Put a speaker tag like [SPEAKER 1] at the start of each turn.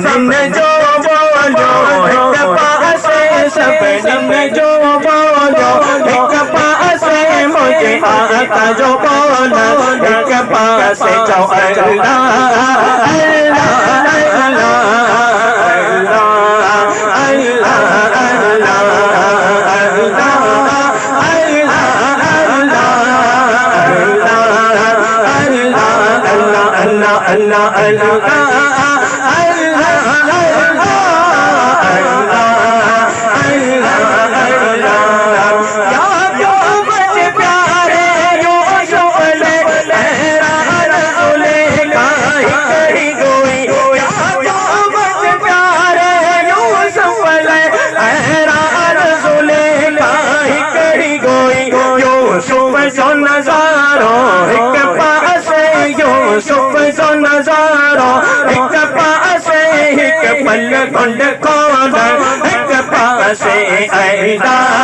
[SPEAKER 1] सबने जो बोलो एक पासे, सबने जो बोलो एक पासे, मुझे आता जो बोला एक पासे जाओ अल्लाह अल्लाह पल कुंड खोद एक पासे ऐदा